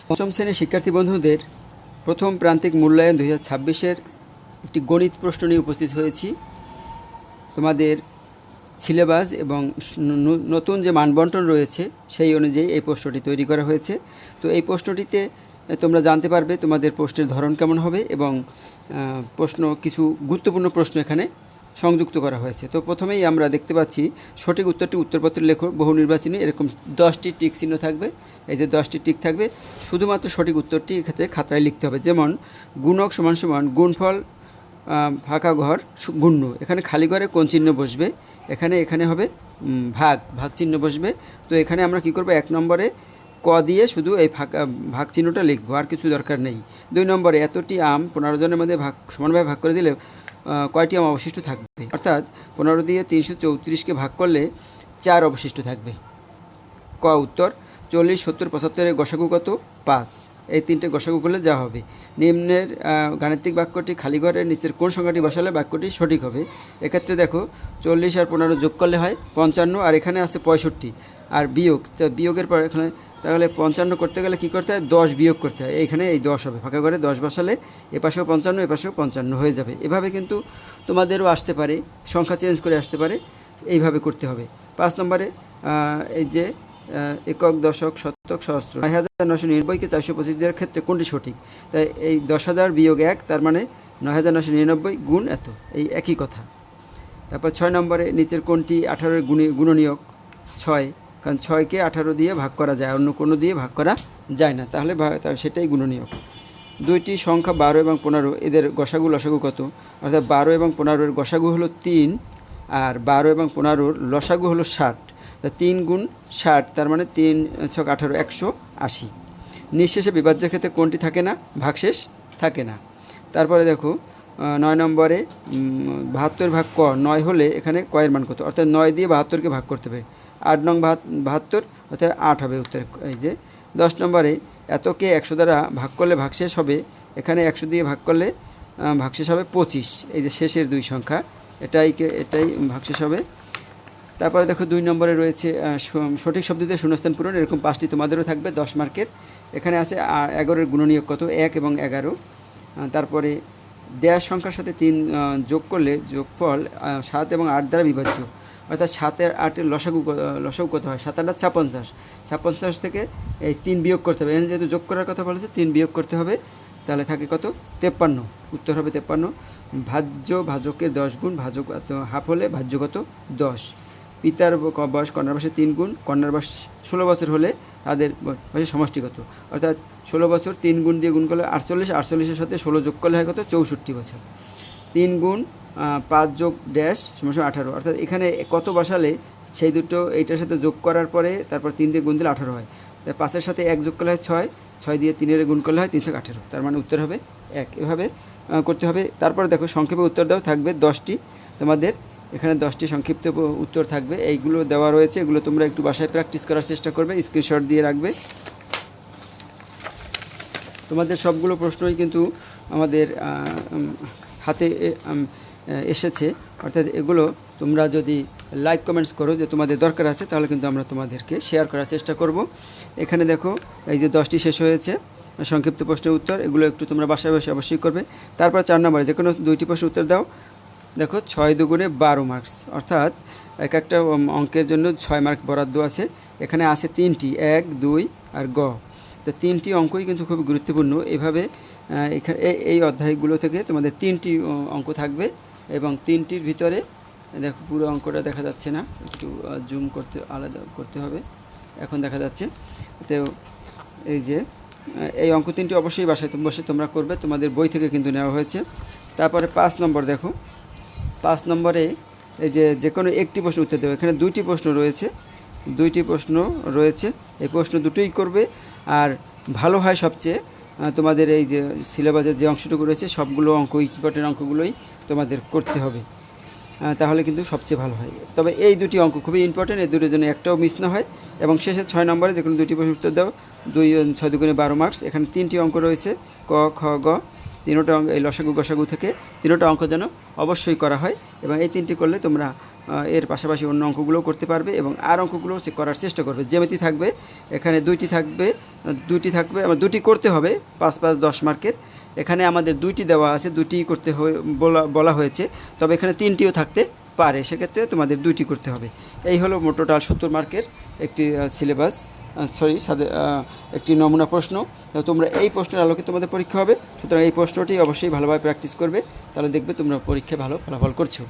পঞ্চম শ্রেণীর শিক্ষার্থী বন্ধুদের প্রথম প্রান্তিক মূল্যায়ন 2026-এর একটি গণিত প্রশ্ন নিয়ে উপস্থিত হয়েছি। তোমাদের সিলেবাস এবং নতুন যে মানবন্টন রয়েছে সেই অনুযায়ী এই প্রশ্নটি তৈরি করা হয়েছে। তো এই প্রশ্নটিতে তোমরা জানতে পারবে তোমাদের প্রশ্নের ধরন কেমন হবে এবং কিছু গুরুত্বপূর্ণ প্রশ্ন এখানে সংযুক্ত করা হয়েছে। তো প্রথমেই আমরা দেখতে পাচ্ছি সঠিক উত্তরটি উত্তরপত্রে লেখো। বহু নির্বাচনী এরকম 10টি টিক চিহ্ন থাকবে। এই যে 10টি টিক থাকবে, শুধুমাত্র সঠিক উত্তরটি এক্ষেত্রে খাতায় লিখতে হবে। যেমন গুণক সমান সমান গুণফল ফাঁকা ঘর গুণ্য, এখানে খালি ঘরে কোন চিহ্ন বসবে, এখানে হবে ভাগ চিহ্ন বসবে। তো এখানে আমরা কি করব, 1 নম্বরে ক দিয়ে শুধু এই ভাগ চিহ্নটা লিখবো, আর কিছু দরকার নেই। 2 নম্বরে এতটি আম 15 জনের মধ্যে সমানভাবে ভাগ করে দিলে কয়টি আম অবশিষ্ট থাকবে, অর্থাৎ 15 দিয়ে 334কে ভাগ করলে 4 অবশিষ্ট থাকবে। ক উত্তর 40, 70, 75-এর গসাগু কত? 5। এই 3টে গসাগু করলে যা হবে। নিম্নের গাণিতিক বাক্যটি খালি ঘরের নিচের কোন সংখ্যাটি বসালে বাক্যটি সঠিক হবে। এক্ষেত্রে দেখো 40 আর 15 যোগ করলে হয় 55, আর এখানে আছে 65, আর বিয়োগের পর এখানে তাহলে 55 করতে গেলে কী করতে হয়, 10 বিয়োগ করতে হয়। এইখানে এই 10 হবে, ফাঁকা ঘরে 10 বসালে এপাশেও 55 এপাশেও 55 হয়ে যাবে। এভাবে কিন্তু তোমাদেরও আসতে পারে, সংখ্যা চেঞ্জ করে আসতে পারে, এইভাবে করতে হবে। 5 নম্বরে এই যে একক, দশক, শতক, সহস্র 9,999-কে 425 দেওয়ার ক্ষেত্রে কোনটি সঠিক। তাই এই 10,000 বিয়োগ 1 তার মানে 9,999 গুণ এত, এই একই কথা। তারপর 6 নম্বরে নিচের কোনটি 18-এর গুণনীয়ক 6, কারণ 6কে 18 দিয়ে ভাগ করা যায়, অন্য কোনো দিয়ে ভাগ করা যায় না, তাহলে সেটাই গুণনীয়ক। 2টি সংখ্যা 12 এবং 15, এদের গসাগু লসাগু কত, অর্থাৎ 12 এবং 15-এর গসাগু হলো 3, আর 12 এবং 15-এর লসাগু হলো 60। তা 3 গুণ 60 তার মানে 3 ছক 18, 180। নিঃশেষে বিভাজ্যের ক্ষেত্রে কোনটি থাকে না, ভাগশেষ থাকে না। তারপরে দেখো 9 নম্বরে 72 ভাগ ক 9 হলে এখানে কয়ের মান কত, অর্থাৎ 9 দিয়ে 72কে ভাগ করতে হবে। 8 নং 72 অর্থাৎ 8 হবে উত্তর। এই যে 10 নম্বরে এতকে 100 দ্বারা ভাগ করলে ভাগশেষ হবে, এখানে 100 দিয়ে ভাগ করলে ভাগশেষ হবে 25। এই যে শেষের 2 সংখ্যা, এটাই ভাগশেষ হবে। তারপরে দেখো 2 নম্বরে রয়েছে সঠিক শব্দ দিয়ে শূন্যস্থান পূরণ, এরকম 5টি তোমাদেরও থাকবে 10 মার্কের। এখানে আছে 11-এর গুণনীয়ক কত, 1 এবং 11। তারপরে দেয়ার সংখ্যার সাথে 3 যোগ করলে যোগফল 7 এবং 8 দ্বারা বিভাজ্য, অর্থাৎ 7 আর 8-এর লসাগু কত হয়, 7 আর 8 56, 56 থেকে এই 3 বিয়োগ করতে হবে। এখানে যেহেতু যোগ করার কথা বলেছে 3 বিয়োগ করতে হবে, তাহলে থাকে কত, 53, উত্তর হবে 53। ভাজকের 10 গুণ, ভাজক হাফ হলে ভাজ্য কত, 10। পিতার বয়স কন্যার বয়সে 3 গুণ, কন্যার বয়স 16 বছর হলে তাদের বয়সের সমষ্টি কত, অর্থাৎ 16 বছর 3 গুণ দিয়ে গুণ করলে 48, 48-এর সাথে 16 যোগ করলে হয় কত, 64 বছর। 3 গুণ 5 যোগ ড্যাশ সমান 18, অর্থাৎ এখানে কত বসালে সেই দুটো এইটার সাথে যোগ করার পরে তারপর 3 দিয়ে গুণ দিলে 18 হয়। তাই 5-এর সাথে 1 যোগ করলে হয় 6, 6 দিয়ে 3-এর গুণ করলে হয় 318, তার মানে উত্তর হবে 1। এভাবে করতে হবে। তারপরে দেখো সংক্ষেপে উত্তর দাও, থাকবে 10টি, তোমাদের এখানে 10টি সংক্ষিপ্ত উত্তর থাকবে, এইগুলো দেওয়া রয়েছে, এগুলো তোমরা একটু বাসায় প্র্যাকটিস করার চেষ্টা করবে, স্ক্রিনশট দিয়ে রাখবে। তোমাদের সবগুলো প্রশ্নই কিন্তু আমাদের হাতে এসেছে, অর্থাৎ এগুলো তোমরা যদি লাইক কমেন্টস করো যে তোমাদের দরকার আছে, তাহলে কিন্তু আমরা তোমাদেরকে শেয়ার করার চেষ্টা করব। এখানে দেখো এই যে 10টি শেষ হয়েছে সংক্ষিপ্ত প্রশ্নের উত্তর, এগুলো একটু তোমরা বাসায় বসে অবশ্যই করবে। তারপর 4 নম্বরে যে কোনো 2টি প্রশ্নের উত্তর দাও। দেখো 6 দুগুণে 12 মার্কস, অর্থাৎ একটা অঙ্কের জন্য 6 মার্ক বরাদ্দ আছে। এখানে আছে 3টি, 1, 2 আর গ। তো 3টি অঙ্কই কিন্তু খুব গুরুত্বপূর্ণ। এভাবে এখানে এই অধ্যায়গুলো থেকে তোমাদের 3টি অঙ্ক থাকবে, এবং 3টির ভিতরে দেখো পুরো অঙ্কটা দেখা যাচ্ছে না, একটু জুম করতে আলাদা করতে হবে, এখন দেখা যাচ্ছে। তো এই যে এই অঙ্ক 3টি অবশ্যই বাসায় বসে তোমরা করবে, তোমাদের বই থেকে কিন্তু নেওয়া হয়েছে। তারপরে 5 নম্বর দেখো, 5 নম্বরে এই যে কোনো একটি প্রশ্ন উত্তর দেবে। এখানে 2টি প্রশ্ন রয়েছে, এই প্রশ্ন দুটোই করবে। আর ভালো হয় সবচেয়ে তোমাদের এই যে সিলেবাসের যে অংশটুকু রয়েছে সবগুলো অঙ্ক, ইম্পর্টেন্ট অঙ্কগুলোই তোমাদের করতে হবে, তাহলে কিন্তু সবচেয়ে ভালো হয়। তবে এই 2টি অঙ্ক খুবই ইম্পর্টেন্ট, এই দুটোর জন্য একটাও মিস না হয়। এবং শেষে 6 নম্বরে যে কোনো 2টি প্রশ্ন উত্তর দাও, 6 দুগুণে 12 মার্কস। এখানে 3টি অঙ্ক রয়েছে, ক, খ, গ, 3টা অঙ্ক, এই লসাগু গসাগু থেকে 3টা অঙ্ক যেন অবশ্যই করা হয়, এবং এই 3টি করলে তোমরা এর পাশাপাশি অন্য অঙ্কগুলোও করতে পারবে এবং আর অঙ্কগুলো করার চেষ্টা করবে। জ্যামিতি থাকবে, এখানে দুইটি থাকবে আমার দুটি করতে হবে 5 5 10 মার্কের। এখানে আমাদের দুইটি দেওয়া আছে, দুটি করতে বলা হয়েছে, তবে এখানে 3টিও থাকতে পারে, সেক্ষেত্রে তোমাদের 2টি করতে হবে। এই হলো মোট টোটাল 70 মার্কের একটি সিলেবাস, একটি নমুনা প্রশ্ন। তোমরা এই প্রশ্নের আলোকে তোমাদের পরীক্ষা হবে, সুতরাং এই প্রশ্নটি অবশ্যই ভালোভাবে প্র্যাকটিস করবে, তাহলে দেখবে তোমরা পরীক্ষায় ভালো ফলাফল করছো।